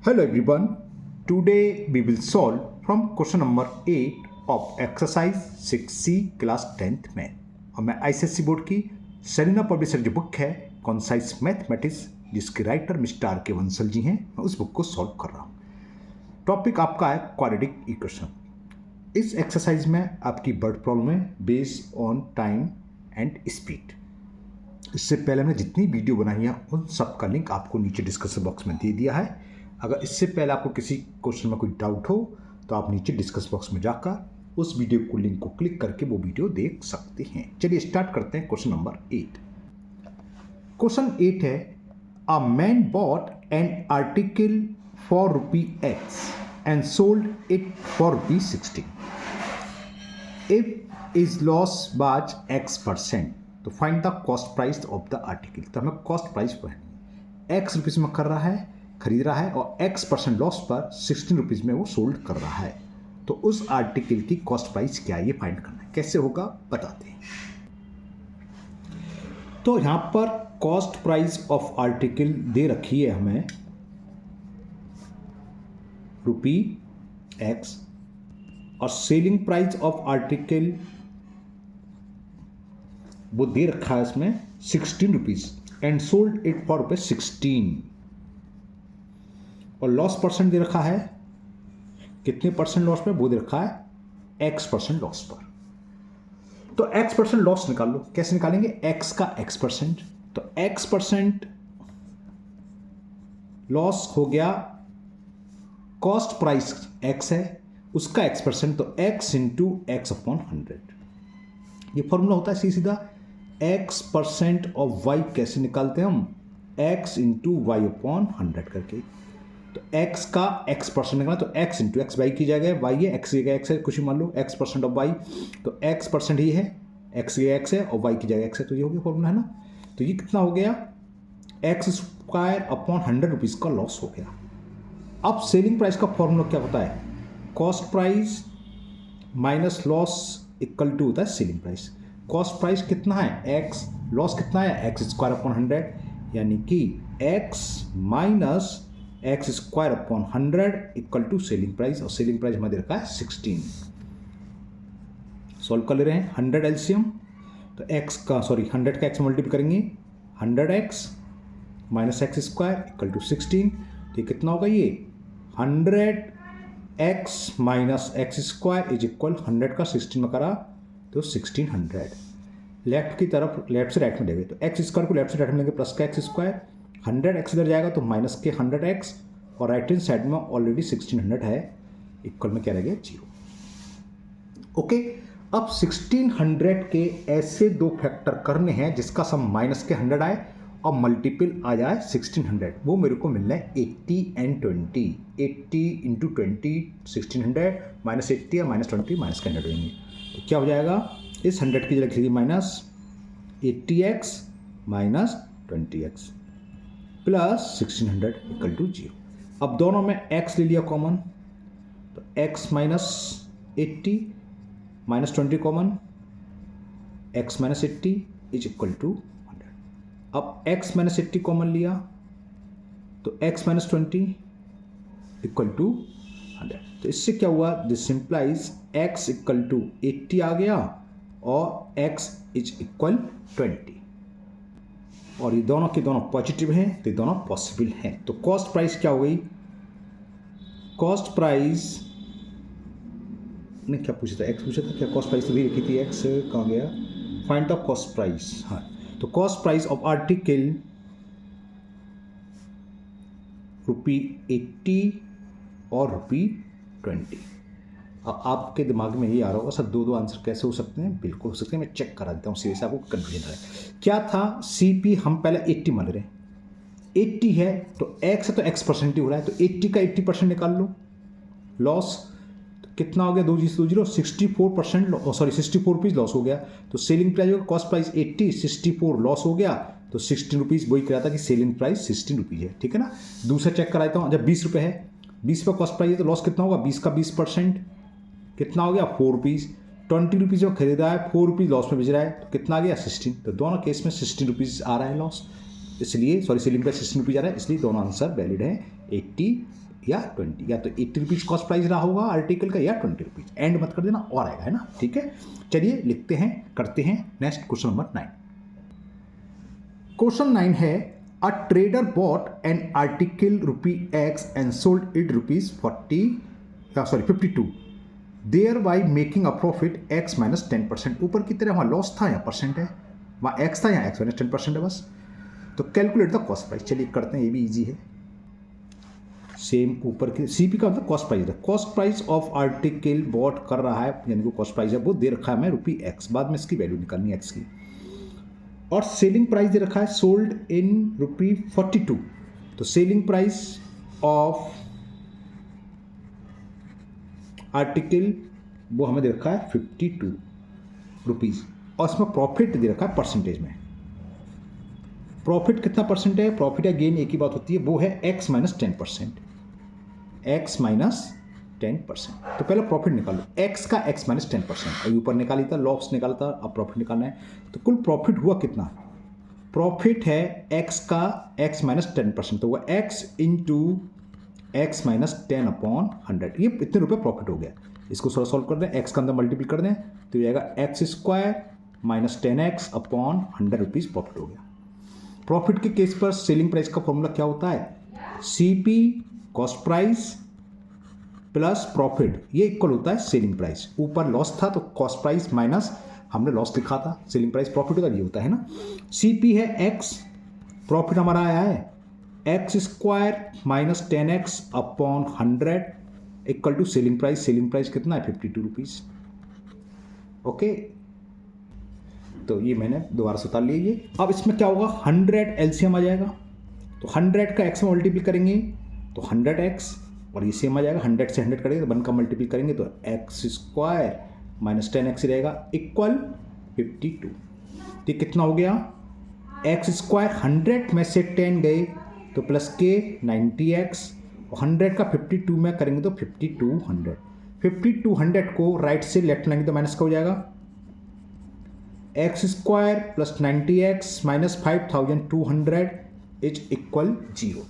Hello everyone. Today we will solve from question number 8 of exercise 6C class 10th में। और मैं ICSE board की Selina publisher जो book है concise mathematics जिसके राइटर मिस्टर आर के वंसल जी हैं, मैं उस बुक को सॉल्व कर रहा हूँ। टॉपिक आपका है क्वाड्रेटिक इक्वेशन। इस एक्सरसाइज में आपकी वर्ड प्रॉब्लम है based on time and speed. इससे पहले हमने जितनी वीडियो बनाई है उन सब का लिंक आपको नीचे डिस्क्रिप्शन बॉक्स में दे दिया है। अगर इससे पहले आपको किसी क्वेश्चन में कोई डाउट हो तो आप नीचे डिस्कस बॉक्स में जाकर उस वीडियो को लिंक को क्लिक करके वो वीडियो देख सकते हैं। चलिए स्टार्ट करते हैं क्वेश्चन नंबर 8। क्वेश्चन 8 है a man bot an article for ₹X and sold it for ₹16। If is loss was X%, तो find the cost price of the article. तो हमें कॉस्ट प्राइस पर X रुपीज़ में कर रहा है, खरीद रहा है, और X% लॉस पर 16 रुपीज़ में वो सोल्ड कर रहा है। तो उस आर्टिकल की कॉस्ट प्राइस क्या है ये फाइंड करना है। कैसे होगा बताते हैं। तो यहां पर कॉस्ट प्राइस ऑफ आर्टिकल दे रखी है हमें ₹X, और सेलिंग प्राइस ऑफ आर्टिकल वो दे रखा है इसमें 16 rupees and sold it for ₹16। और लॉस परसेंट दे रखा है कितने परसेंट लॉस पे, वो दे रखा है X% लॉस पर। तो X% लॉस निकाल लो। कैसे निकालेंगे? X का X%। तो X% लॉस हो गया, कॉस्ट प्राइस X है, उसका X%, तो X इंटू X/100। ये फॉर्मूला होता है सीधा X% ऑफ Y। कैसे निकालते हैं हम? X इंटू Y/100 करके। तो x का X% निकालना, तो x इंटू एक्स वाई की जगह y है, x की जगह x है, कुछ भी मान लो X% ऑफ y। तो X% ही है, x की जगह x है और y की जगह x है। तो ये हो गया फॉर्मूला, है ना। तो ये कितना हो गया? X² ₹100 का लॉस हो गया। अब सेलिंग प्राइस का फॉर्मूला क्या होता है? Cost price minus loss equal to होता है सेलिंग प्राइस। कॉस्ट प्राइस कितना है x, लॉस कितना है X² यानी कि x minus X² equal to selling price, और सेलिंग प्राइस हमें दे रखा है 16। सॉल्व कर ले रहे हैं 100 एलसीएम। तो x का 100 का x मल्टीप्लाई करेंगे, 100x minus X² equal to 16। तो ये कितना होगा? ये 100x minus X² is equal 100 का 16 में करा तो 1600। लेफ्ट की तरफ, लेफ्ट से राइट में देंगे तो X² को लेफ्ट से राइट में लेंगे प्लस का X², 100x इधर जाएगा तो माइनस के 100x, और राइट हैंड साइड में ऑलरेडी 1600 है, इक्वल में क्या रह गया? 0। ओके, अब 1600 के ऐसे दो फैक्टर करने हैं जिसका सम माइनस के 100 आए और मल्टीपल आ जाए 1600। वो मेरे को मिलना है 80 एंड 20। 80 इंटू 20 1600 माइनस 80 या माइनस 20 माइनस के 100 होंगे। तो क्या हो जाएगा? इस 100 की जगह लिखिए minus 80x minus 20x plus 1600 equal to 0। अब दोनों में x ले लिया कॉमन, तो x minus 80 minus 20 common, x minus 80 is equal to 100। अब x माइनस 80 कॉमन लिया तो x माइनस 20 इक्वल टू 100। तो इससे क्या हुआ? This simplify x equal to 80 आ गया और x इज इक्वल 20, और ये दोनों के दोनों पॉजिटिव हैं तो ये दोनों पॉसिबल हैं। तो कॉस्ट प्राइस क्या हो गई? कॉस्ट प्राइस ने क्या पूछा था? x पूछा था क्या? कॉस्ट प्राइस तो भी लिखी थी, x कहाँ गया? Find the cost price. हाँ, तो कॉस्ट प्राइस ऑफ आर्टिकल ₹80 और ₹20। अब आपके दिमाग में ये आ रहा होगा सर दो आंसर कैसे हो सकते हैं? बिल्कुल हो सकते हैं, मैं चेक करा देता हूँ सीधे से, आपको कन्फ्यूजन है। क्या था? CP हम पहले 80 मान रहे हैं, 80 है तो x है तो X% ही हो रहा है, तो 80 का 80% निकाल लो। लॉस तो कितना हो गया? 2 0 2 0 64%, सॉरी 64 रुपीज़ लॉस हो गया। तो सेलिंग प्राइस होगा, कॉस्ट प्राइस 80 64 लॉस हो गया तो 16 रुपीज़। वही कह रहा था कि सेलिंग प्राइस 16 रुपीज़ है, ठीक है ना। दूसरा चेक कराता हूँ, जब 20 रुपये है, 20 रुपये कॉस्ट प्राइस है तो लॉस कितना होगा? 20 का 20% कितना हो गया? 4 रुपीज़। 20 रुपीज़ जो खरीदा है 4 रुपीज़ लॉस में बेच रहा है, तो कितना आ गया? 16। तो दोनों केस में 16 रुपीज़ आ रहा है लॉस, इसलिए सॉरी सेलिंग प्राइस 16 रुपीज़ आ रहा है, इसलिए दोनों आंसर वैलिड है। 80 या 20, या तो 80 रुपीज़ कॉस्ट प्राइस रहा होगा आर्टिकल का या 20 रुपीज़, एंड मत कर देना और आएगा, है ना, ठीक है। चलिए लिखते हैं, करते हैं नेक्स्ट क्वेश्चन नंबर 9। क्वेश्चन 9 है a trader bought an article ₹X and sold it ₹52 thereby making a profit X minus 10%। ऊपर की तरह वहाँ लॉस था, यहाँ परसेंट है, वहाँ X था, यहाँ X माइनस 10% है बस। तो कैलकुलेट द कॉस्ट प्राइस, चलिए करते हैं, ये भी इजी है। सेम ऊपर के CP का मतलब कॉस्ट प्राइस है, cost price of article bought कर रहा है, यानी कि कॉस्ट प्राइस है वो दे रखा है मैं ₹X, बाद में इसकी वैल्यू निकालनी है X की, और सेलिंग प्राइस दे रखा है सोल्ड इन ₹42। तो सेलिंग प्राइस ऑफ आर्टिकल वो हमें दे रखा है ₹52, और इसमें प्रॉफिट दे रखा है परसेंटेज में। प्रॉफिट कितना परसेंट है, प्रॉफिट या गेन एक ही बात होती है, वो है X माइनस 10%, X माइनस 10%। तो पहले प्रॉफिट निकालो, X का X माइनस 10%, अभी ऊपर निकाली था, लॉस निकाला था, अब प्रॉफिट निकालना है। तो कुल प्रॉफिट हुआ कितना, प्रॉफिट है X का X माइनस 10%, तो वह X इंटू X माइनस 10/100, ये इतने रुपये प्रॉफिट हो गया। इसको थोड़ा सॉल्व कर दें, X का अंदर मल्टीपल कर दें तो ये आएगा x² माइनस 10x/100 प्रॉफिट हो गया। प्रॉफिट के केस पर सेलिंग प्राइस का फॉर्मूला क्या होता है, CP cost price plus profit, ये इक्वल होता है सेलिंग प्राइस। ऊपर लॉस था तो कॉस्ट प्राइस माइनस हमने लॉस लिखा था, सेलिंग प्राइस प्रॉफिट होता, ये होता है ना। CP है X, प्रॉफिट हमारा आया है x² minus 10x/100 equal to selling price, selling price कितना है ₹52। ओके, तो ये मैंने दोबारा से उतार लिया ये। अब इसमें क्या होगा, 100 LCM आ जाएगा, तो 100 का x में मल्टीपल करेंगे तो 100x, और ये सेम आ जाएगा, 100 से 100 करेंगे तो 1 का मल्टीपल करेंगे तो x² माइनस 10x रहेगा इक्वल 52। तो कितना हो गया, x² 100 में से 10 गए तो प्लस के 90x, और 100 का 52 में करेंगे तो 5200। 5200 को राइट से लेफ्ट लाएंगे तो माइनस का हो जाएगा, x² plus 90x minus 5200 is equal 0।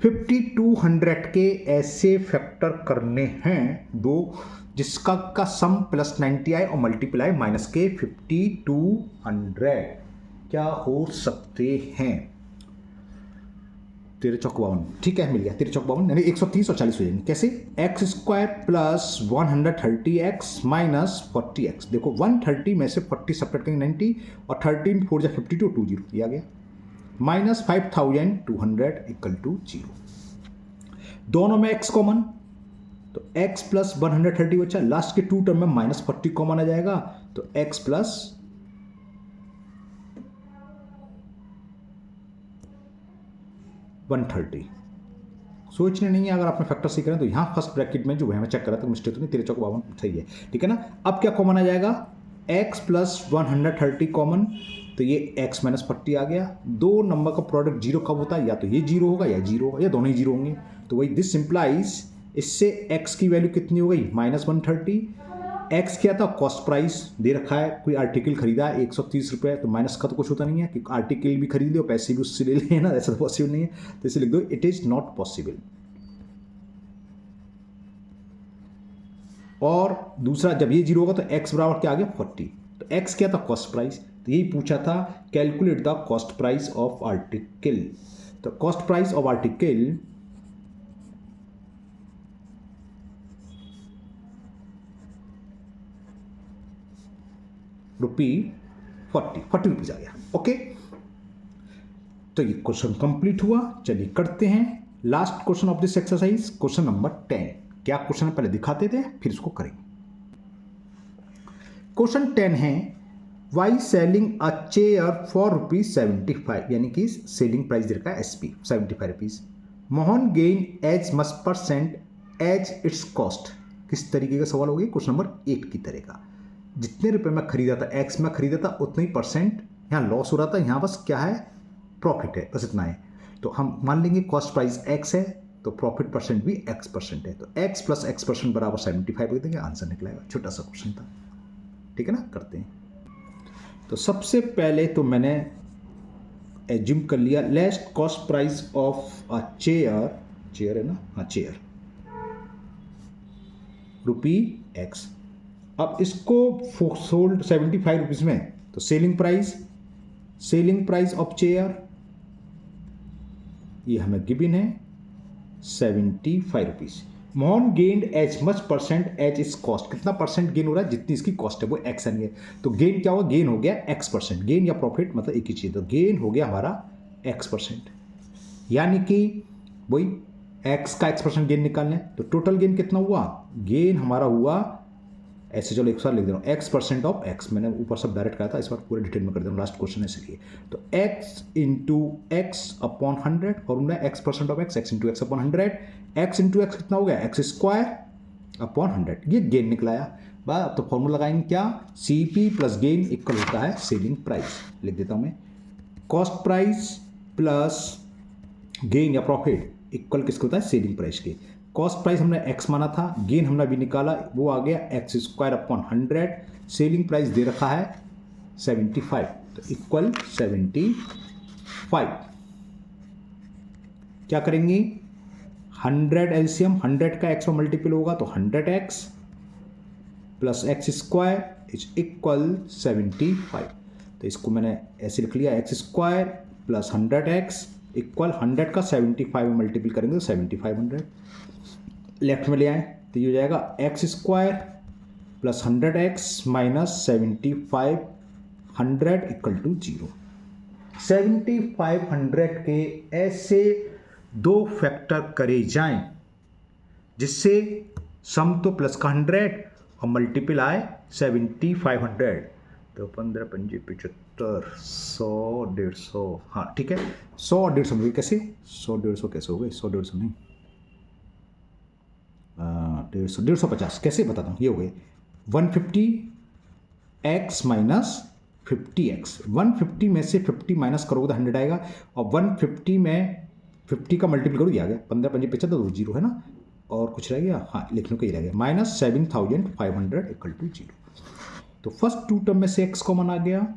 5200 के ऐसे फैक्टर करने हैं दो जिसका का सम प्लस 90 आए और मल्टीप्लाई माइनस के 5200 क्या हो सकते हैं, 13 चौक 52, ठीक है मिल गया, 13 चौक 52 यानी 130 और 40 हो जाएंगे। कैसे, x² plus 130x minus 40x, देखो 130 में से 40 सब्ट्रैक्ट करेंगे 90, और 13 4 जा 52 20 ये आ गया, माइनस 5200 इक्वल टू 0। दोनों में x कॉमन, तो x प्लस 130 बचा, लास्ट के 2 टर्म में माइनस 40 कॉमन आ जाएगा, तो x प्लस 130। सोचने नहीं है, अगर आपने फैक्टर सीख रहे हैं तो यहाँ फर्स्ट ब्रैकेट में जो है मैं चेक करा था, मिस्टेक तो नहीं, 13 चौक 52 सही है, ठीक है ना। अब क्या कॉमन आ जाएगा, x प्लस 130 कॉमन, तो ये x माइनस 40 आ गया। दो नंबर का प्रोडक्ट जीरो कब होता है, या तो ये जीरो होगा या जीरो होगा, या दोनों ही जीरो होंगे। तो वही दिस सिंप्लाइज, इससे x की वैल्यू कितनी हो गई, माइनस 130। x क्या था, कॉस्ट प्राइस दे रखा है, कोई आर्टिकल खरीदा है 130 रुपये, तो माइनस का तो कुछ होता नहीं है, क्योंकि आर्टिकल भी खरीद लो पैसे भी उससे ले लेना, ऐसा तो पॉसिबल नहीं है, तो इसे लिख दो इट इज नॉट पॉसिबल। और दूसरा, जब ये जीरो होगा तो x बराबर क्या आ गया 40, तो x क्या था, कॉस्ट प्राइस, तो यही पूछा था, calculate the cost price of article. तो cost price of article ₹40 rupees आ गया। ओके, तो ये क्वेश्चन कंप्लीट हुआ। चलिए करते हैं last question of this exercise, question number 10। क्या क्वेश्चन पहले दिखाते थे फिर इसको करेंगे। क्वेश्चन 10 है, by selling a chair for ₹75, यानी कि सेलिंग प्राइस दे रखा है SP 75 rupees. Mohan gain as much % as its cost. किस तरीके का सवाल हो गया, क्वेश्चन नंबर 8 की तरह का। जितने रुपए में खरीदा था, x में खरीदा था, उतना ही परसेंट यहाँ लॉस हो रहा था, यहाँ बस क्या है, प्रॉफिट है, बस इतना है। तो हम मान लेंगे कॉस्ट प्राइस x है तो प्रॉफिट परसेंट भी x% है, तो x प्लस x% बराबर 75 लिख देंगे, आंसर निकलेगा। छोटा सा क्वेश्चन था, ठीक है ना, करते हैं। तो सबसे पहले तो मैंने एज्यूम कर लिया, least cost price of a chair chair है ना, हाँ चेयर, रुपी एक्स। अब इसको सोल्ड 75 रुपीज़ में, तो सेलिंग प्राइस ऑफ चेयर ये हमें गिवन है 75 rupees. Mohan gained as much percent as its cost, कितना परसेंट गेन हो रहा है, जितनी इसकी कॉस्ट है वो एक्स है। तो गेन क्या होगा, गेन हो गया एक्स परसेंट, गेन या प्रॉफिट मतलब एक ही चीज़, तो गेन हो गया हमारा एक्स परसेंट, यानी कि वही एक्स का एक्स परसेंट गेन निकालने। तो टोटल गेन कितना हुआ, गेन हमारा हुआ ऐसे, चलो एक साथ लिख दे रहा हूँ, एक्स परसेंट ऑफ एक्स, मैंने ऊपर सब डायरेक्ट कहा था, इस बार पूरे डिटेल में कर दे रहा हूँ, लास्ट क्वेश्चन है इसलिए। तो x into x upon 100, formula x percent of x, x into x upon 100, x into x कितना हो गया, एक्स स्क्वायर अपॉन 100, ये गेन निकलाया। बस तो फॉर्मूला लगाएंगे क्या, C P plus gain equal होता है सेलिंग प्राइस। लिख देता हूँ मैं, कॉस्ट प्राइस प्लस गेन या प्रॉफिट इक्वल किसको होता है, सेलिंग प्राइस के। कॉस्ट प्राइस हमने एक्स माना था, गेन हमने अभी निकाला, वो आ गया x square upon 100, selling price दे रखा है 75, तो इक्वल 75। क्या करेंगे, 100 एलसीएम, 100 का एक्स में मल्टीपल होगा तो 100x plus x square is equal 75। तो इसको मैंने ऐसे लिख लिया, x square plus 100x equal 100 का 75 में मल्टीपल करेंगे तो 7500, लेफ्ट में ले आए तो ये हो जाएगा x square plus 100x minus 75 100 equal to 0। 7500 के ऐसे दो फैक्टर करे जाएं जिससे सम तो प्लस का 100 और मल्टीपल आए 7500, तो 15 पंजे 75 100 150, हाँ ठीक है, 100 और 150 कैसे, 100 150 कैसे हो गए, 100 150 नहीं, 150 कैसे बताता हूँ, ये हो गए 150x माइनस 50x, 150 में से 50 माइनस करोगे तो 100 आएगा, और 150 में 50 का मल्टीपल करो, ये आ गया 15 पंजे 75, तो 0 है ना, और कुछ रह गया, हाँ लिखने को ही रह गया, माइनस 7500 इक्वल टू 0। तो फर्स्ट टू टर्म में से x कॉमन आ गया,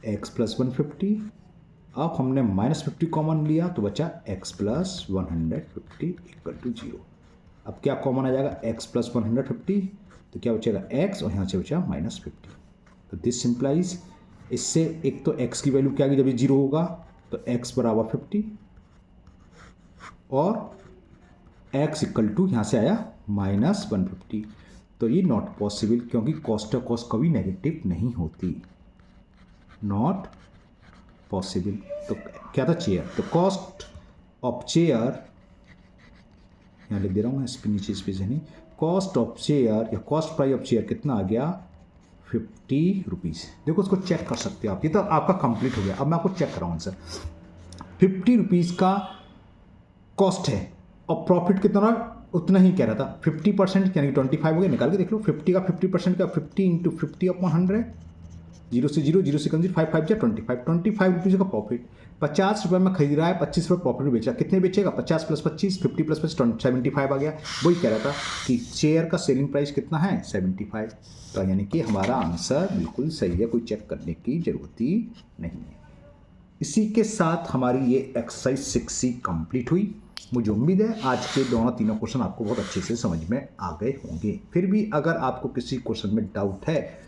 x प्लस 150, अब हमने माइनस 50 कॉमन लिया तो बचा x प्लस 150 इक्वल टू 0। अब क्या कॉमन आ जाएगा, x प्लस 150, तो क्या बचेगा x, और यहाँ से बचा माइनस 50। तो दिस सिंप्लाइज, इससे एक तो x की वैल्यू क्या आ गई जब ये 0 होगा, तो x बराबर 50 और x इक्वल टू यहाँ से आया माइनस 150। तो ये नॉट पॉसिबल, क्योंकि कॉस्ट ऑफ कॉस्ट कभी नेगेटिव नहीं होती, नॉट पॉसिबल। तो क्या था, चेयर, तो कॉस्ट ऑफ चेयर, यहाँ लिख दे रहा हूँ मैं, इस पर नीचे इस पे नहीं, कॉस्ट ऑफ चेयर या कॉस्ट प्राइस ऑफ चेयर कितना आ गया, 50 रुपीज़। देखो इसको चेक कर सकते हो आप, ये तो आपका कंप्लीट हो गया। अब मैं आपको चेक कराऊँ आंसर, 50 रुपीज़ का कॉस्ट है और प्रॉफिट कितना, उतना ही कह रहा था, 50% यानी कि 25 हो गया, निकाल के देख लो, 50 का 50% का 50 इंटू 50 अपॉन 100, 0 से 0, 0 से 5 5 जा 25 रुपीज़ का प्रॉफिट। 50 रुपये में खरीद रहा है, 25 रुपये प्रॉफिट बेचा, कितने बेचेगा, 50 प्लस 25, 50 प्लस 25 75 आ गया। वही कह रहा था कि चेयर का सेलिंग प्राइस कितना है, 75। तो यानी कि हमारा आंसर बिल्कुल सही है, कोई चेक करने की जरूरत ही नहीं है। इसी के साथ हमारी ये एक्सरसाइज 6C कंप्लीट हुई। मुझे उम्मीद है आज के दोनों तीनों क्वेश्चन आपको बहुत अच्छे से समझ में आ गए होंगे। फिर भी अगर आपको किसी क्वेश्चन में डाउट है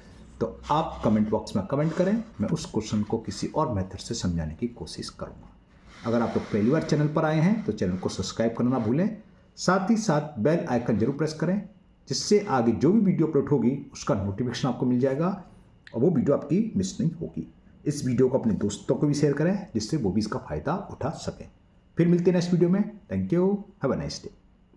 तो आप कमेंट बॉक्स में कमेंट करें, मैं उस क्वेश्चन को किसी और मेथड से समझाने की कोशिश करूँगा। अगर आप लोग पहली बार चैनल पर आए हैं तो चैनल को सब्सक्राइब करना ना भूलें, साथ ही साथ बेल आइकन जरूर प्रेस करें, जिससे आगे जो भी वीडियो अपलोड होगी उसका नोटिफिकेशन आपको मिल जाएगा और वो वीडियो आपकी मिस नहीं होगी। इस वीडियो को अपने दोस्तों को भी शेयर करें, जिससे वो भी इसका फ़ायदा उठा सकें। फिर मिलते हैं नेक्स्ट वीडियो में। Thank you, have a nice day.